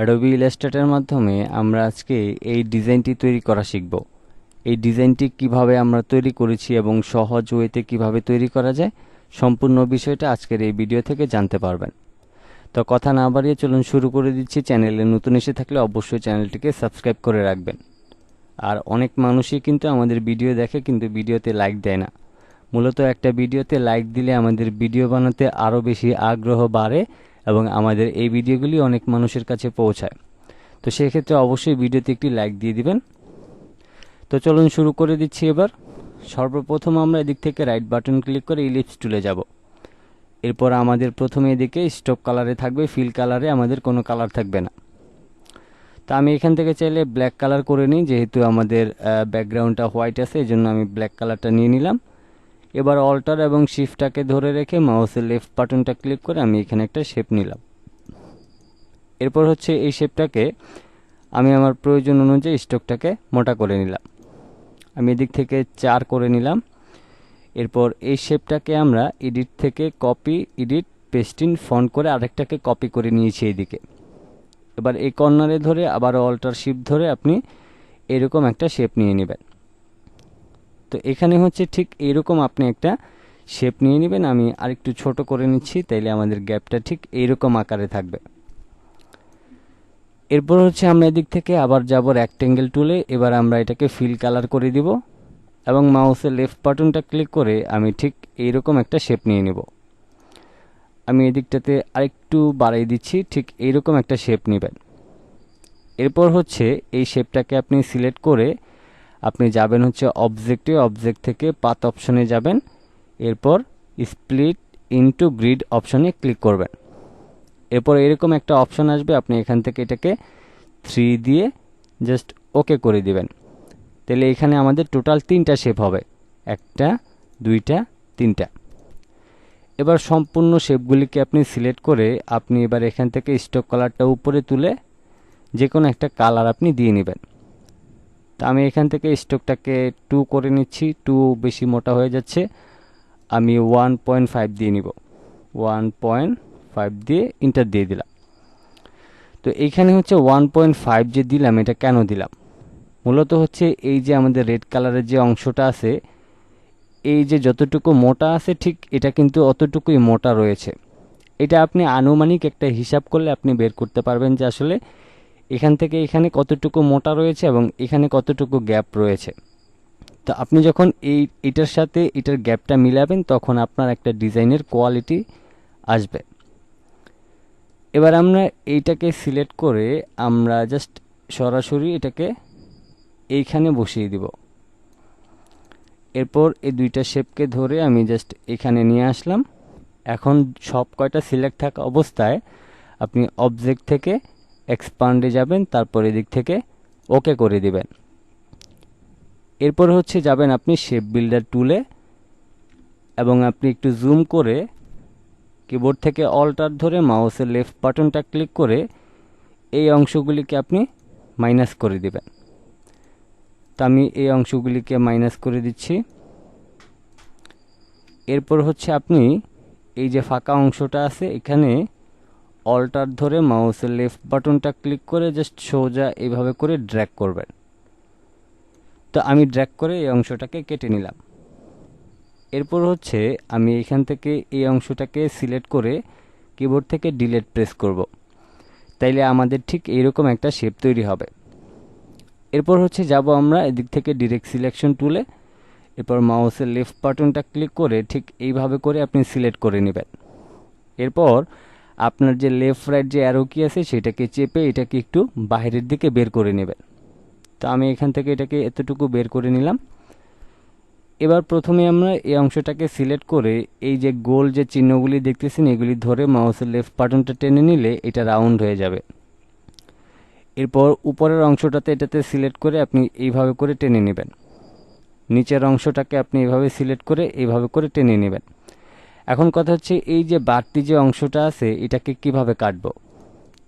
Adobe Illustrator মাধ্যমে আমরা আজকে এই ডিজাইনটি তৈরি করা শিখব। এই ডিজাইনটি কিভাবে আমরা তৈরি করেছি এবং সহজ ওয়েতে কিভাবে তৈরি করা যায় সম্পূর্ণ বিষয়টা আজকের এই ভিডিও থেকে জানতে পারবেন। তো কথা না বাড়িয়ে চলুন শুরু করে দিচ্ছি। চ্যানেলে নতুন এসে থাকলে অবশ্যই চ্যানেলটিকে সাবস্ক্রাইব করে রাখবেন। আর অনেক মানুষই কিন্তু আমাদের ভিডিও দেখে কিন্তু ভিডিওতে লাইক দেয় না। মূলত একটা ভিডিওতে লাইক দিলে আমাদের ভিডিও বানাতে আরও বেশি আগ্রহ বাড়ে এবং আমাদের এই ভিডিওগুলি অনেক মানুষের কাছে পৌঁছায়। তো সেক্ষেত্রে অবশ্যই ভিডিওতে একটি লাইক দিয়ে দিবেন। তো চলুন শুরু করে দিচ্ছি। এবার সর্বপ্রথম আমরা এদিক থেকে রাইট বাটন ক্লিক করে ইলিপস টুলে যাব। এরপর আমাদের প্রথমে এদিকে স্টক কালারে থাকবে, ফিল কালারে আমাদের কোনো কালার থাকবে না। তো আমি এখান থেকে চাইলে ব্ল্যাক কালার করে নিই, যেহেতু আমাদের ব্যাকগ্রাউন্ডটা হোয়াইট আছে এই জন্য আমি ব্ল্যাক কালারটা নিয়ে নিলাম। এবার অল্টার এবং শিফটটাকে ধরে রেখে মাউসের লেফট বাটনটা ক্লিক করে আমি এখানে একটা শেপ নিলাম। এরপর হচ্ছে এই শেপটাকে আমি আমার প্রয়োজন অনুযায়ী স্ট্রোকটাকে মোটা করে নিলাম। আমি এদিক থেকে 4 করে নিলাম। এরপর এই শেপটাকে আমরা এডিট থেকে কপি, এডিট, পেস্টিন, ফন্ট করে আরেকটাকে কপি করে নিয়েছি এইদিকে। এবার এই কর্নারে ধরে আবার অল্টার শিফট ধরে আপনি এরকম একটা শেপ নিয়ে নেবেন। তো এখানে হচ্ছে ঠিক এইরকম আপনি একটা শেপ নিয়ে নেবেন। আমি আরেকটু ছোট করে নিচ্ছি, তাইলে আমাদের গ্যাপটা ঠিক এইরকম আকারে থাকবে। এরপর হচ্ছে আমরা এদিক থেকে আবার যাব রেক্টেঙ্গেল টুলে। এবার আমরা এটাকে ফিল কালার করে দিব এবং মাউসের লেফট বাটনটা ক্লিক করে আমি ঠিক এইরকম একটা শেপ নিয়ে নেব। আমি এদিকটাতে আরেকটু বাড়িয়ে দিচ্ছি, ঠিক এইরকম একটা শেপ নেবেন। এরপর হচ্ছে এই শেপটাকে আপনি সিলেক্ট করে আপনি যাবেন হচ্ছে অবজেক্টে, অবজেক্ট থেকে পাথ অপশনে যাবেন। এরপর স্প্লিট ইনটু গ্রিড অপশনে ক্লিক করবেন। এরপর এরকম একটা অপশন আসবে, আপনি এখান থেকে এটাকে 3 দিয়ে জাস্ট ওকে করে দিবেন। তাহলে এখানে আমাদের টোটাল 3টা শেপ হবে, 1টা 2টা 3টা। এবার সম্পূর্ণ শেপগুলিকে আপনি সিলেক্ট করে আপনি এবার এখান থেকে স্টক কালারটা উপরে তুলে যে কোনো একটা কালার আপনি দিয়ে নেবেন। তা আমি এখান থেকে স্টকটাকে 2 করে নিচ্ছি, 2 বেশি মোটা হয়ে যাচ্ছে, আমি 1.5 দিয়ে নিব। 1.5 দিয়ে ইন্টার দিয়ে দিলাম। তো এইখানে হচ্ছে 1.5 যে দিলাম, এটা কেন দিলাম? মূলত হচ্ছে এই যে আমাদের রেড কালারের যে অংশটা আছে, এই যে যতটুকু মোটা আছে ঠিক এটা কিন্তু অতটুকুই মোটা রয়েছে। এটা আপনি আনুমানিক একটা হিসাব করলে আপনি বের করতে পারবেন যে আসলে এখান থেকে এখানে কতটুকু মোটা রয়েছে এবং এখানে কতটুকু গ্যাপ রয়েছে। তো আপনি যখন এটার সাথে এটার গ্যাপটা মিলাবেন তখন আপনার একটা ডিজাইনের কোয়ালিটি আসবে। এবার আমরা এইটাকে সিলেক্ট করে আমরা জাস্ট সরাসরি এটাকে এইখানে বসিয়ে দিব। এরপর এই দুইটা শেপকে ধরে আমি জাস্ট এখানে নিয়ে আসলাম। এখন সব কয়টা সিলেক্ট থাকা অবস্থায় আপনি অবজেক্ট থেকে এক্সপান্ডে যাবেন, তারপর এদিক থেকে ওকে করে দিবেন। এরপর হচ্ছে যাবেন আপনি শেপ বিল্ডার টুলে এবং আপনি একটু জুম করে কিবোর্ড থেকে অল্টার ধরে মাউসের লেফট বাটনটা ক্লিক করে এই অংশগুলিকে আপনি মাইনাস করে দিবেন। তো আমি এই অংশগুলিকে মাইনাস করে দিচ্ছি। এরপর হচ্ছে আপনি এই যে ফাঁকা অংশটা আছে এখানে অল্টার ধরে মাউসের লেফট বাটনটা ক্লিক করে জাস্ট সোজা এইভাবে করে ড্র্যাগ করবেন। তো আমি ড্র্যাগ করে এই অংশটাকে কেটে নিলাম। এরপর হচ্ছে আমি এখান থেকে এই অংশটাকে সিলেক্ট করে কিবোর্ড থেকে ডিলিট প্রেস করব। তাইলে আমাদের ঠিক এইরকম একটা শেপ তৈরি হবে। এরপর হচ্ছে যাব আমরা এদিক থেকে ডিরেক্ট সিলেকশন টুলে। এরপর মাউসের লেফট বাটনটা ক্লিক করে ঠিক এইভাবে করে আপনি সিলেক্ট করে নেবেন। এরপর আপনার যে লেফট রাইট যে অ্যারো কি আছে সেটাকে চেপে এটাকে একটু বাইরের দিকে বের করে নেবেন। তো আমি এখান থেকে এটাকে এতটুকু বের করে নিলাম। এবার প্রথমে আমরা এই অংশটাকে সিলেক্ট করে এই যে গোল যে চিহ্নগুলি দেখতেছেন এগুলি ধরে মাউসের লেফট বাটনটা টেনে নিলে এটা রাউন্ড হয়ে যাবে। এরপর উপরের অংশটাতে এটাতে সিলেক্ট করে আপনি এইভাবে করে টেনে নেবেন। নিচের অংশটাকে আপনি এইভাবে সিলেক্ট করে এইভাবে করে টেনে নেবেন। এখন কথা হচ্ছে এই যে বাড়তি যে অংশটা আছে এটাকে কিভাবে কাটবো।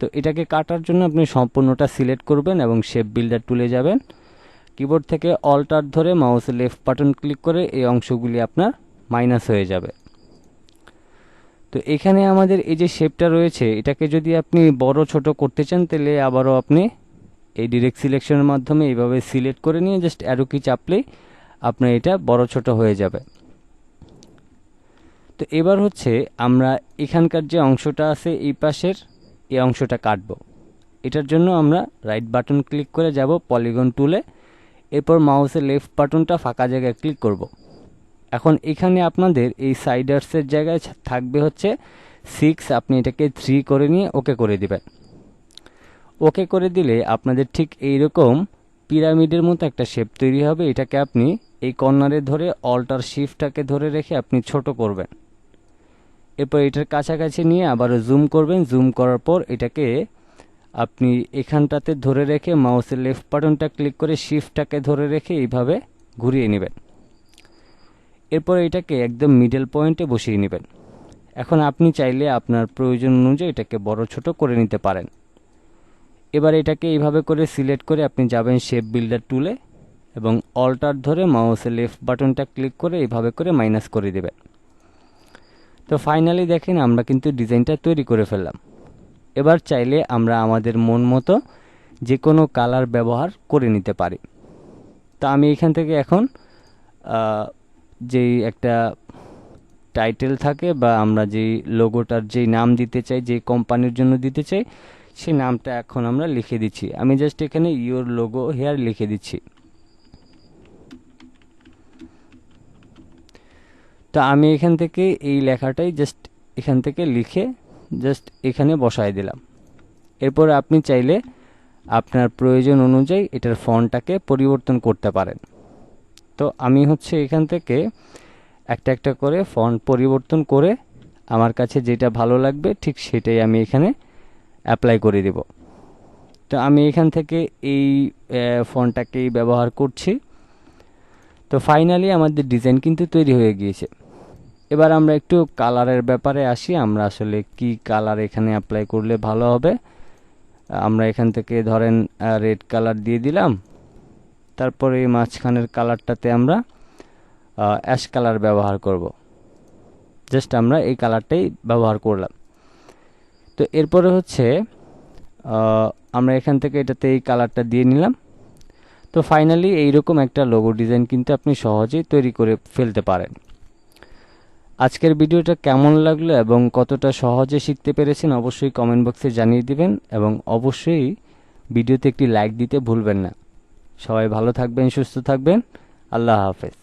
তো এটাকে কাটার জন্য আপনি সম্পূর্ণটা সিলেক্ট করবেন এবং শেপ বিল্ডার টুলে যাবেন। কিবোর্ড থেকে অল্টার ধরে মাউসের লেফট বাটন ক্লিক করে এই অংশগুলি আপনার মাইনাস হয়ে যাবে। তো তো এখানে আমাদের এই যে শেপটা রয়েছে, এটাকে যদি আপনি বড় ছোট করতে চান তাহলে আবারও আপনি এই ডিরেক্ট সিলেকশনের মাধ্যমে এইভাবে সিলেক্ট করে নিয়ে জাস্ট অ্যারো কি চাপলেই আপনার এটা বড় ছোট হয়ে যাবে। তো এবার হচ্ছে আমরা এখানকার যে অংশটা আছে এই পাশের এই অংশটা কাটবো। এটার জন্য আমরা রাইট বাটন ক্লিক করে যাব পলিগন টুলে, এরপর মাউসের লেফট বাটনটা ফাঁকা জায়গায় ক্লিক করব। এখন এখানে আপনাদের এই সাইডার্সের জায়গায় থাকবে হচ্ছে 6, আপনি এটাকে 3 করে নিয়ে ওকে করে দিবেন। ওকে করে দিলে আপনাদের ঠিক এইরকম পিরামিডের মতো একটা শেপ তৈরি হবে। এটাকে আপনি এই কর্নারে ধরে অল্টার শিফটটাকে ধরে রেখে আপনি ছোট করবেন। এরপর এটার কাছাকাছি নিয়ে আবারও জুম করবেন। জুম করার পর এটাকে আপনি এখানটাতে ধরে রেখে মাউসের লেফট বাটনটা ক্লিক করে শিফটটাকে ধরে রেখে এইভাবে ঘুরিয়ে নেবেন। এরপর এটাকে একদম মিডল পয়েন্টে বসিয়ে নেবেন। এখন আপনি চাইলে আপনার প্রয়োজন অনুযায়ী এটাকে বড় ছোট করে নিতে পারেন। এবার এটাকে এইভাবে করে সিলেক্ট করে আপনি যাবেন শেপ বিল্ডার টুলে এবং অল্টার ধরে মাউসের লেফট বাটনটা ক্লিক করে এইভাবে করে মাইনাস করে দেবেন। তো ফাইনালি দেখেন আমরা কিন্তু ডিজাইনটা তৈরি করে ফেললাম। এবার চাইলে আমরা আমাদের মন মতো যে কোনো কালার ব্যবহার করে নিতে পারি। তো আমি এখান থেকে এখন যেই একটা টাইটেল থাকে বা আমরা যেই লোগোটার যেই নাম দিতে চাই, যেই কোম্পানির জন্য দিতে চাই, সেই নামটা এখন আমরা লিখে দিচ্ছি। আমি জাস্ট এখানে ইওর লোগো হেয়ার লিখে দিচ্ছি। তো আমি এখান থেকে এই লেখাটাই জাস্ট এখান থেকে লিখে জাস্ট এখানে বসায় দিলাম। এরপর আপনি চাইলে আপনার প্রয়োজন অনুযায়ী এটার ফন্টটাকে পরিবর্তন করতে পারেন। তো আমি হচ্ছে এখান থেকে একটা একটা করে ফন্ট পরিবর্তন করে আমার কাছে যেটা ভালো লাগবে ঠিক সেটাই আমি এখানে অ্যাপ্লাই করে দেব। তো আমি এখান থেকে এই ফন্টটাকেই ব্যবহার করছি। তো ফাইনালি আমাদের ডিজাইন কিন্তু তৈরি হয়ে গিয়েছে। এবার আমরা একটু কালারের ব্যাপারে আসি। আমরা আসলে কি কালার এখানে অ্যাপ্লাই করলে ভালো হবে। আমরা এখান থেকে ধরেন রেড কালার দিয়ে দিলাম। তারপরে এই মাঝখানের কালারটাতে আমরা অ্যাশ কালার ব্যবহার করব। জাস্ট আমরা এই কালারটাই ব্যবহার করলাম। তো এরপরে হচ্ছে আমরা এখান থেকে এটাতে এই কালারটা দিয়ে নিলাম। তো ফাইনালি এইরকম একটা লোগো ডিজাইন কিন্তু আপনি সহজেই তৈরি করে ফেলতে পারেন। আজকের ভিডিওটা কেমন লাগলো এবং কতটা সহজে শিখতে পেরেছেন অবশ্যই কমেন্ট বক্সে জানিয়ে দিবেন এবং অবশ্যই ভিডিওতে একটি লাইক দিতে ভুলবেন না। সবাই ভালো থাকবেন, সুস্থ থাকবেন। আল্লাহ হাফেজ।